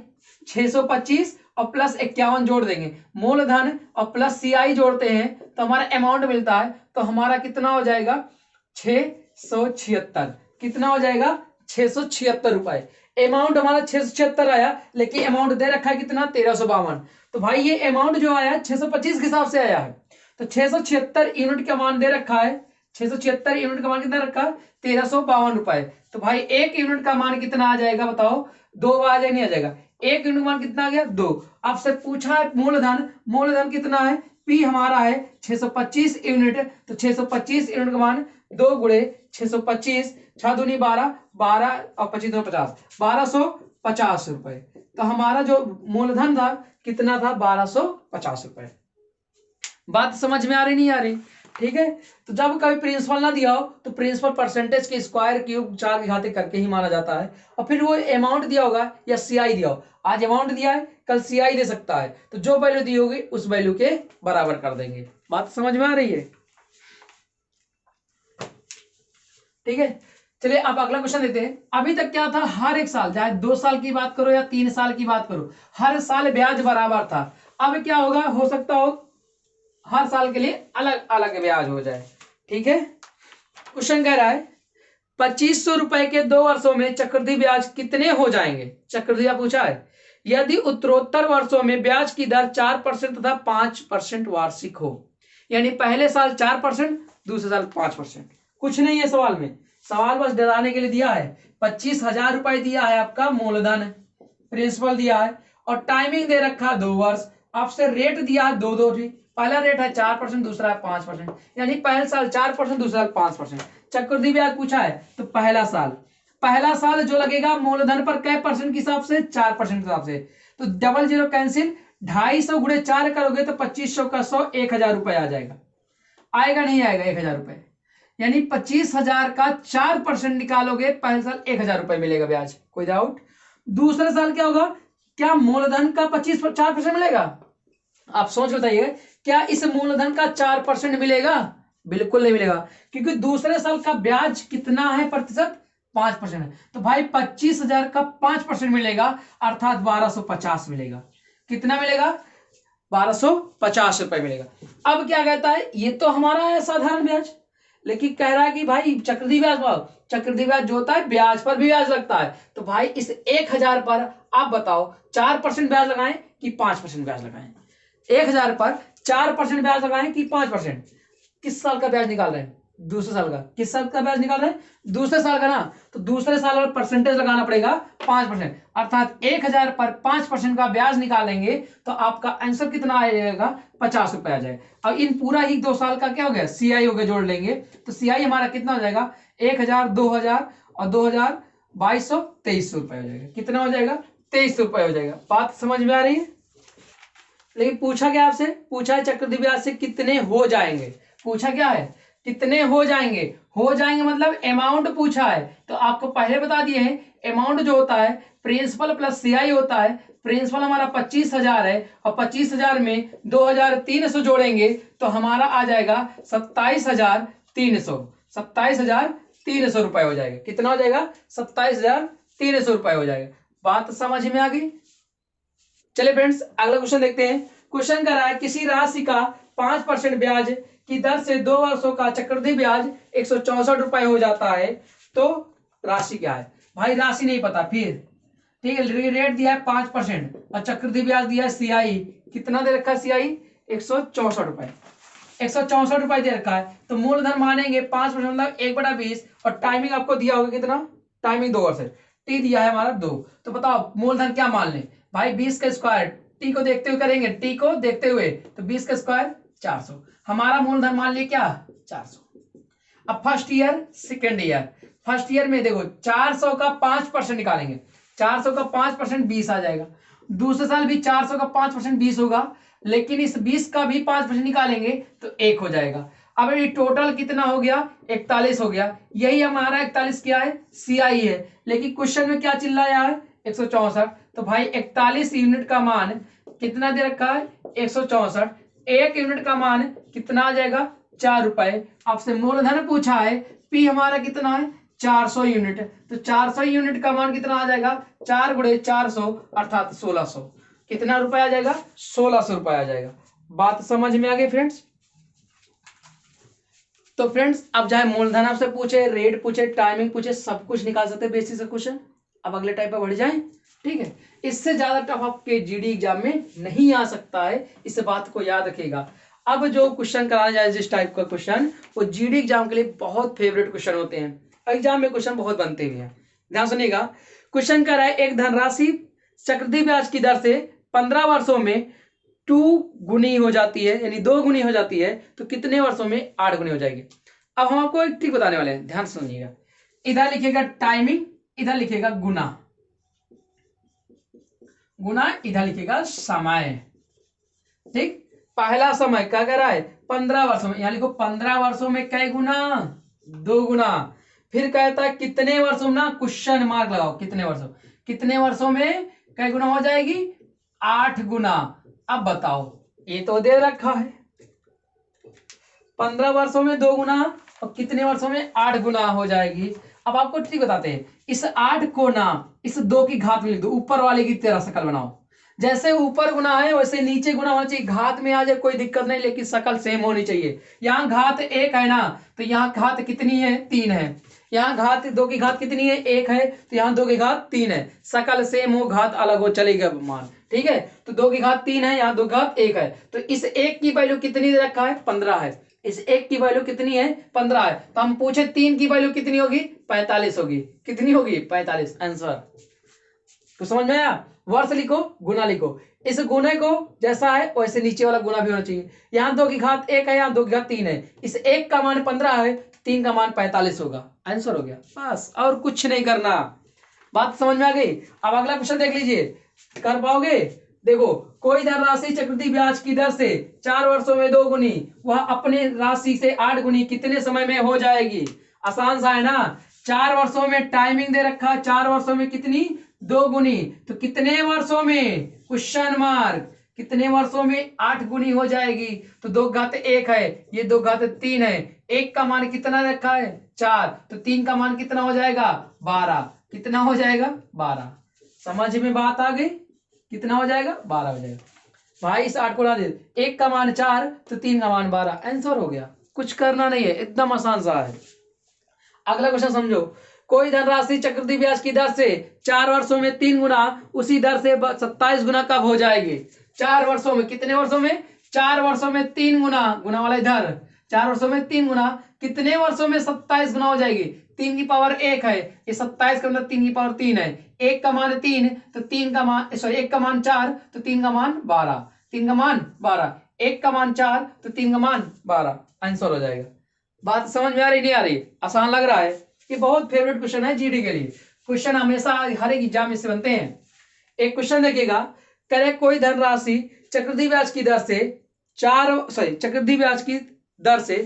Speaker 1: 625 और प्लस 51 जोड़ देंगे, मूलधन और प्लस सीआई जोड़ते हैं तो हमारा अमाउंट मिलता है। तो हमारा कितना हो जाएगा 676। कितना हो जाएगा 676 रुपए। अमाउंट हमारा 676 आया, लेकिन अमाउंट दे रखा है कितना 1352। तो भाई ये अमाउंट जो आया 625 के हिसाब से आया है, तो 676 यूनिट का मान दे रखा है। 676 यूनिट का मान कितना रखा है 1352 रुपए। तो भाई एक यूनिट का मान कितना आ जाएगा बताओ, 2 आ जाएगा नहीं आ जाएगा, एक यूनिट मान कितना आ गया 2। आपसे पूछा है मूलधन, मूलधन कितना है पी हमारा है 625 यूनिट, तो 625 यूनिट का मान 2 गुणे 625, 6 दूनी 12, 12 और 25 दो 50, 1250 रुपए। तो हमारा जो मूलधन था कितना था 1250 रुपए। बात समझ में आ रही नहीं आ रही? ठीक है, तो जब कभी प्रिंसिपल ना दिया हो तो प्रिंसिपल परसेंटेज के स्क्वायर क्यूब 4 के घाते करके ही माना जाता है। और फिर वो अमाउंट दिया होगा या सीआई दिया हो, आज अमाउंट दिया है कल सीआई दे सकता है, तो जो वैल्यू दी होगी उस वैल्यू के बराबर कर देंगे। बात समझ में आ रही है? ठीक है, चलिए अब अगला क्वेश्चन देते हैं। अभी तक क्या था, हर एक साल चाहे 2 साल की बात करो या 3 साल की बात करो, हर साल ब्याज बराबर था। अब क्या होगा, हो सकता हो हर साल के लिए अलग अलग ब्याज हो जाए। ठीक है, क्वेश्चन कह रहा है 2500 रुपए के 2 वर्षों में चक्रवृद्धि ब्याज कितने हो जाएंगे। चक्रवृद्धि पूछा है, यदि उत्तरोत्तर वर्षों में ब्याज की दर 4% तथा 5% वार्षिक हो, यानी पहले साल 4%, दूसरे साल 5%। कुछ नहीं है सवाल में, सवाल बस डराने के लिए दिया है। 25,000 रुपए दिया है आपका मूलधन, प्रिंसिपल दिया है और टाइमिंग दे रखा 2 वर्ष। आपसे रेट दिया है 2 पहला रेट है 4%, दूसरा है 5%, यानी पहले साल 4%, दूसरा साल 5%। चक्रवृद्धि ब्याज पूछा है तो पहला साल जो लगेगा मूलधन पर कै परसेंट के हिसाब से 4% के हिसाब से, तो डबल जीरो कैंसिल, 250 गुणे 4 करोगे तो 2500 का 100 1000 रुपए आ जाएगा। आएगा नहीं आएगा 1000 रुपए, यानी 25,000 का 4% निकालोगे पहले साल 1000 रुपए मिलेगा ब्याज। कोई डाउट? दूसरे साल क्या होगा, क्या मूलधन का 4% मिलेगा? आप सोच बताइए, क्या इस मूलधन का 4% मिलेगा? बिल्कुल नहीं मिलेगा, क्योंकि दूसरे साल का ब्याज कितना है प्रतिशत 5% है। तो भाई 25,000 का 5% मिलेगा अर्थात 1250 मिलेगा। कितना मिलेगा 1250 रुपए मिलेगा। अब क्या कहता है, ये तो हमारा है साधारण ब्याज, लेकिन कह रहा है कि भाई चक्रवृद्धि ब्याज भाव, चक्रवृद्धि ब्याज जो होता है ब्याज पर भी ब्याज लगता है। तो भाई इस 1000 पर आप बताओ 4% ब्याज लगाएं कि 5% ब्याज लगाएं? 1000 पर 4% ब्याज लगाएं कि 5%? किस साल का ब्याज निकाल रहे हैं? दूसरे साल का। किस साल का ब्याज निकाल रहे हैं? दूसरे साल का ना, तो दूसरे साल पर परसेंटेज लगाना पड़ेगा 5%, अर्थात 1000 पर 5% का ब्याज निकालेंगे तो आपका आंसर कितना आ जाएगा 50 रुपए आ जाएगा। अब इन पूरा ही 2 साल का क्या हो गया सीआई हो गया, जोड़ लेंगे तो सीआई हमारा कितना हो जाएगा 1000, 2000 और 2000, 2200, 2300 रुपए हो जाएगा। कितना हो जाएगा 2300 रुपए हो जाएगा। बात समझ में आ रही है? लेकिन पूछा क्या आपसे, पूछा है चक्रवृद्धि ब्याज से कितने हो जाएंगे। पूछा क्या है, कितने हो जाएंगे। हो जाएंगे मतलब अमाउंट पूछा है, तो आपको पहले बता दिए हैं अमाउंट जो होता है प्रिंसिपल प्लस सीआई होता है। प्रिंसिपल हमारा 25,000 है और 25,000 में 2,300 जोड़ेंगे तो हमारा आ जाएगा 27,300। 27,300 रुपए हो जाएगा। कितना हो जाएगा 27,300 रुपए हो जाएगा। बात समझ में आ गई? चलिए फ्रेंड्स अगला क्वेश्चन देखते हैं। क्वेश्चन कर रहा है किसी राशि का 5% ब्याज की दर से 2 वर्षों का चक्रवृद्धि ब्याज 164 रुपए हो जाता है, तो राशि क्या है? भाई राशि नहीं पता फिर, ठीक है, रेट दिया है 5% और चक्रवृद्धि ब्याज दिया है सीआई, कितना दे रखा है सीआई 164 रुपए। 164 रुपए दे रखा है, तो मूलधन मानेंगे 5% मतलब 1/20 और टाइमिंग आपको दिया होगा कितना, टाइमिंग 2 वर्ष है, टी दिया है हमारा 2। तो बताओ मूलधन क्या मान लें भाई 20 का स्क्वायर, टी को देखते हुए करेंगे, टी को देखते हुए तो 20 का स्क्वायर 400, हमारा मूलधन मान लिया क्या 400। अब first year second year, first year में देखो 400 का 5% निकालेंगे, 400 का 5% 20 आ जाएगा। दूसरे साल भी 400 का 5% 20 होगा, लेकिन इस 20 का भी 5% निकालेंगे तो 1 हो जाएगा। अब ये टोटल कितना हो गया, 41 हो गया। यही हमारा 41 क्या है, CI है, लेकिन क्वेश्चन में क्या चिल्लाया है, 164। तो भाई 41 यूनिट का मान कितना दे रखा है, 164। 1 यूनिट का मान कितना आ जाएगा, 4 रुपए। आपसे मूलधन पूछा है, पी हमारा कितना है, 400 यूनिट। तो 400 यूनिट का मान कितना आ जाएगा, 4 गुणे 400 अर्थात 1600। कितना रुपए आ जाएगा, 1600 रुपए आ जाएगा। बात समझ में आ गई फ्रेंड्स। तो फ्रेंड्स अब चाहे मूलधन आपसे पूछे, रेट पूछे, टाइमिंग पूछे, सब कुछ निकाल सकते हैं बेसिक से क्वेश्चन। अब अगले टाइप पर बढ़ जाएं, ठीक है। इससे ज्यादा टफ आपके जीडी एग्जाम में नहीं आ सकता है, इस बात को याद रखिएगा। अब जो क्वेश्चन कराया जाए जिस टाइप का क्वेश्चन, वो जीडी एग्जाम के लिए बहुत फेवरेट क्वेश्चन होते हैं, एग्जाम में क्वेश्चन बहुत बनते भी हैं। ध्यान सुनिएगा, क्वेश्चन कह रहा है एक धनराशि चक्रवृद्धि ब्याज की दर से 15 वर्षों में 2 गुनी हो जाती है, यानी 2 गुनी हो जाती है, तो कितने वर्षों में 8 गुनी हो जाएगी। अब हम आपको एक ट्रिक बताने वाले हैं, ध्यान सुनिएगा। इधर लिखेगा टाइमिंग, इधर लिखेगा गुना, गुना इधर लिखेगा समय, ठीक। पहला समय क्या कह रहा है, 15 वर्षों में, यहां लिखो 15 वर्षों में कै गुना, 2 गुना। फिर कहता है कितने वर्षों में, ना क्वेश्चन मार्क लगाओ, कितने वर्षों, कितने वर्षों में कै गुना हो जाएगी, 8 गुना। अब बताओ, ये तो दे रखा है 15 वर्षों में 2 गुना और कितने वर्षों में 8 गुना हो जाएगी। अब आपको ठीक बताते हैं, इस 8 को ना इस 2 की घात में लिख दो, ऊपर वाले की तरह शकल बनाओ। जैसे ऊपर गुना है वैसे नीचे गुना होना चाहिए, घात में आ जाए कोई दिक्कत नहीं, लेकिन शकल सेम होनी चाहिए। यहाँ घात 1 है ना, तो यहाँ घात कितनी है, 3 है। यहाँ घात 2 की घात कितनी है, 1 है, तो यहाँ 2 की घात 3 है। शकल सेम हो, घात अलग हो, चलेगा मान, ठीक है। तो 2 की घात 3 है, यहाँ 2 की घात 1 है, तो इस 1 की वैल्यू कितनी दे रखा है, 15 है। इस 1 की वैल्यू कितनी है, 15 है। तो हम पूछे 3 की वैल्यू कितनी होगी, 45 होगी। कितनी होगी, 45, आंसर। तो समझ में आया, वर्ष लिखो, गुना लिखो। इस गुने को जैसा है वैसे नीचे वाला गुना भी होना चाहिए। यहाँ 2 की घात 1 है, यहाँ 2 की घात 3 है। इस 1 का मान 15 है, 3 का मान 45 होगा, आंसर हो गया, बस और कुछ नहीं करना। बात समझ में आ गई। अब अगला क्वेश्चन देख लीजिए, कर पाओगे। देखो, कोई धनराशि चक्रवृद्धि ब्याज की दर से 4 वर्षों में 2 गुनी, वह अपने राशि से 8 गुनी कितने समय में हो जाएगी। आसान सा है ना, 4 वर्षों में टाइमिंग दे रखा है, 4 वर्षों में कितनी, 2 गुनी, तो कितने वर्षों में, क्वेश्चन मार्क, कितने वर्षों में 8 गुनी हो जाएगी। तो 2 घात 1 है, ये 2 घात 3 है, 1 का मान कितना रखा है, 4, तो 3 का मान कितना हो जाएगा, 12। कितना हो जाएगा, 12। समझ में बात आ गई, कितना हो जाएगा, 12 हो जाएगा। भाई इस 8 को ना दे, 1 का मान 4 तो 3 का मान 12, आंसर हो गया। कुछ करना नहीं है, एकदम आसान सा है। अगला क्वेश्चन समझो, कोई धनराशि चक्रवृद्धि ब्याज की दर से 4 वर्षों में 3 गुना, उसी दर से 27 गुना कब हो जाएगी। 4 वर्षों में, कितने वर्षों में, 4 वर्षों में 3 गुना, गुना वाला इधर, 4 वर्षों में 3 गुना, कितने वर्षों में 27 गुना हो जाएगी। 3 की पावर 1 है, ये 27 का मतलब 3 की पावर 3 है। 1 का मान 3, तो 3 का मान, सॉरी 1 का मान 4, तो 3 का मान 12, 3 का मान 12, 1 का मान 4, तो 3 का मान 12, आंसर हो जाएगा। बात समझ में आ रही नहीं आ रही, आसान लग रहा है। ये बहुत फेवरेट क्वेश्चन है जीडी के लिए, क्वेश्चन हमेशा हर एक एग्जाम में से बनते हैं। एक क्वेश्चन देखिएगा, कह कोई धनराशि चक्रवृद्धि ब्याज की दर से चक्रवृद्धि ब्याज की दर से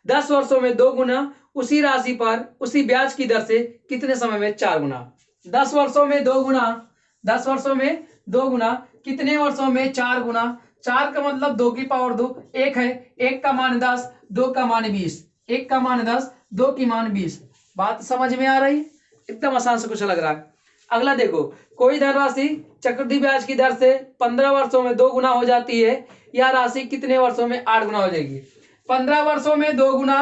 Speaker 1: 10 वर्षों में 2 गुना, उसी राशि पर उसी ब्याज की दर से कितने समय में 4 गुना। 10 वर्षों में 2 गुना, 10 वर्षों में 2 गुना, कितने वर्षों में 4 गुना। 4 का मतलब 2 की पावर 2, 1 है, 1 का मान 10, 2 का मान 20, 1 का मान 10, 2 की मान 20। बात समझ में आ रही, एकदम आसान से कुछ लग रहा है। अगला देखो, कोई धनराशि चक्रवृद्धि ब्याज की दर से 15 वर्षों में 2 गुना हो जाती है, यह राशि कितने वर्षों में 8 गुना हो जाएगी। 15 वर्षों में 2 गुना,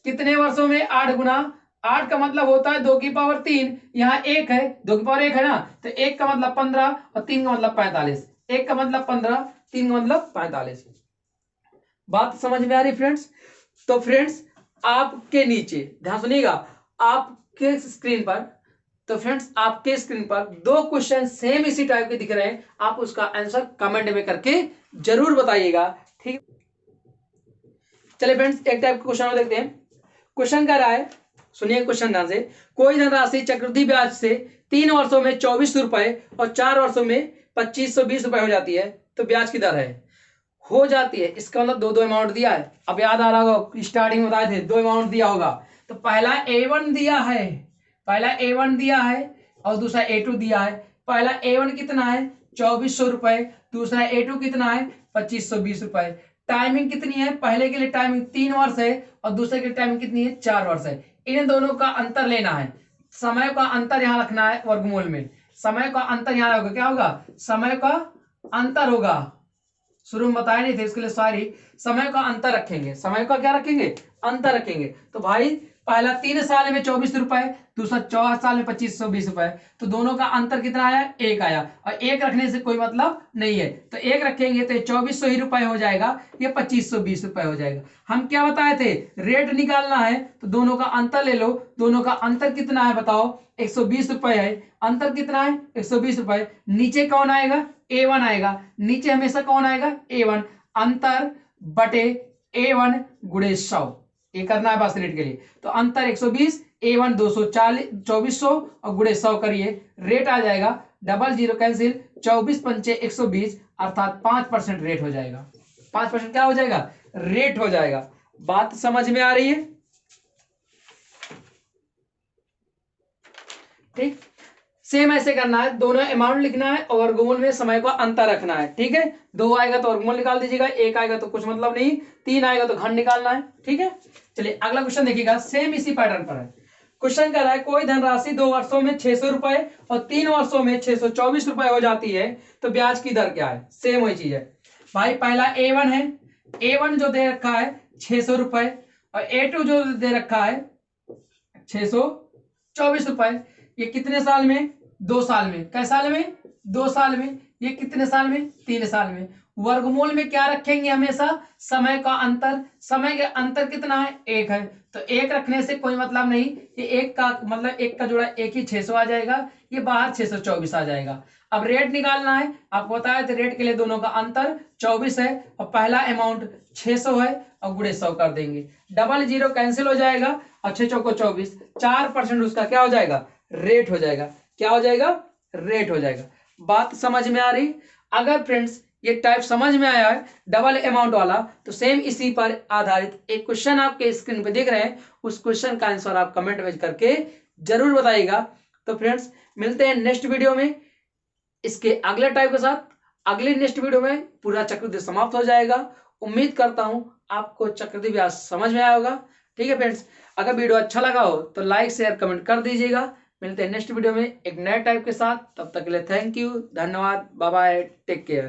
Speaker 1: कितने वर्षों में 8 गुना। 8 का मतलब होता है 2 की पावर 3, यहाँ 1 है, 2 की पावर 1 है ना, तो 1 का मतलब 15 और 3 का मतलब 45, 1 का मतलब 15, 3 का मतलब 45। बात समझ में आ रही फ्रेंड्स। तो फ्रेंड्स आपके नीचे ध्यान सुनिएगा, आपके स्क्रीन पर, तो फ्रेंड्स आपके स्क्रीन पर 2 क्वेश्चन सेम इसी टाइप के दिख रहे हैं, आप उसका आंसर कमेंट में करके जरूर बताइएगा, ठीक। चलिए फ्रेंड्स एक टाइप का क्वेश्चन देखते हैं। क्वेश्चन कह रहा है, सुनिए क्वेश्चन ध्यान से, कोई धनराशि चक्रवृद्धि ब्याज से 3 वर्षों में 24 रुपए और 4 वर्षों में 2520 रुपए हो जाती है, तो ब्याज की दर है हो जाती है, इसका मतलब दो अमाउंट दिया है। अब याद आ रहा होगा स्टार्टिंग में बताए थे दो अमाउंट दिया होगा, तो पहला A1 दिया है, और दूसरा A2 दिया है। पहला A1 कितना है 2400 रुपए, दूसरा A2 कितना है 2520 रुपए। टाइमिंग कितनी है, पहले के लिए टाइमिंग 3 वर्ष है और दूसरे के लिए टाइमिंग कितनी है 4 वर्ष है। इन दोनों का अंतर लेना है, समय का अंतर यहां रखना है वर्गमूल में, समय का अंतर यहां होगा, क्या होगा समय का अंतर होगा, शुरू में बताया नहीं थे इसके लिए सॉरी। समय का अंतर रखेंगे, समय का क्या रखेंगे अंतर रखेंगे। तो भाई पहला 3 साल में 24 रुपए, दूसरा 4 साल में 2520 रुपए, तो दोनों का अंतर कितना आया 1 आया, और 1 रखने से कोई मतलब नहीं है, तो 1 रखेंगे तो 2400 ही रुपए हो जाएगा, ये 2520 रुपए हो जाएगा। हम क्या बताए थे रेट निकालना है, तो दोनों का अंतर ले लो, दोनों का अंतर कितना है बताओ 120 रुपए है, अंतर कितना है 120 रुपए। नीचे कौन आएगा A1 आएगा, नीचे हमेशा कौन आएगा A1, अंतर बटे A1 गुणे 100, ये करना है बस रेट के लिए। तो अंतर 120, A1 240 2400 और गुणे 100 करिए, रेट आ जाएगा 00 कैंसिल, 24 पंचे 120 अर्थात 5% रेट हो जाएगा। 5% क्या हो जाएगा रेट हो जाएगा। बात समझ में आ रही है, ठीक। सेम ऐसे करना है, दोनों अमाउंट लिखना है और वर्गमूल में समय का अंतर रखना है, ठीक है। 2 आएगा तो वर्गमूल निकाल दीजिएगा, 1 आएगा तो कुछ मतलब नहीं, 3 आएगा तो घन निकालना है, ठीक है। चलिए अगला क्वेश्चन देखिएगा, सेम इसी पैटर्न पर है। क्वेश्चन कह रहा है कोई धनराशि 2 वर्षों में 600 रुपए और 3 वर्षों में 624 रुपए हो जाती है, तो ब्याज की दर क्या है। सेम वही चीज है भाई, पहला A1 है, A1 जो दे रखा है 600 रुपए और A2 जो दे रखा है 624 रुपए। ये कितने साल में 2 साल में, कै साल में 2 साल में, ये कितने साल में 3 साल में। वर्गमूल में क्या रखेंगे हमेशा समय का अंतर, समय के अंतर कितना है 1 है, तो 1 रखने से कोई मतलब नहीं, ये 1 का मतलब 1 का जोड़ा 1 ही 600 आ जाएगा, ये बाहर 624 आ जाएगा। अब रेट निकालना है, आपको बताया था रेट के लिए दोनों का अंतर 24 है और पहला अमाउंट 600 है और गुणे 100 कर देंगे, 00 कैंसिल हो जाएगा और 6 चौको 24, 4% उसका क्या हो जाएगा रेट हो जाएगा, क्या हो जाएगा रेट हो जाएगा। बात समझ में आ रही। अगर फ्रेंड्स ये टाइप समझ में आया है डबल अमाउंट वाला, तो सेम इसी पर आधारित एक क्वेश्चन आपके स्क्रीन पे देख रहे हैं, उस क्वेश्चन का आंसर आप कमेंट में करके जरूर बताइएगा। तो फ्रेंड्स मिलते हैं नेक्स्ट वीडियो में इसके अगले टाइप के साथ। अगले नेक्स्ट वीडियो में पूरा चक्रवृद्धि समाप्त हो जाएगा। उम्मीद करता हूं आपको चक्रवृद्धि ब्याज समझ में आया होगा, ठीक है फ्रेंड्स। अगर वीडियो अच्छा लगा हो तो लाइक शेयर कमेंट कर दीजिएगा। मिलते हैं नेक्स्ट वीडियो में एक नए टाइप के साथ, तब तक के लिए थैंक यू, धन्यवाद, बाय बाय, टेक केयर।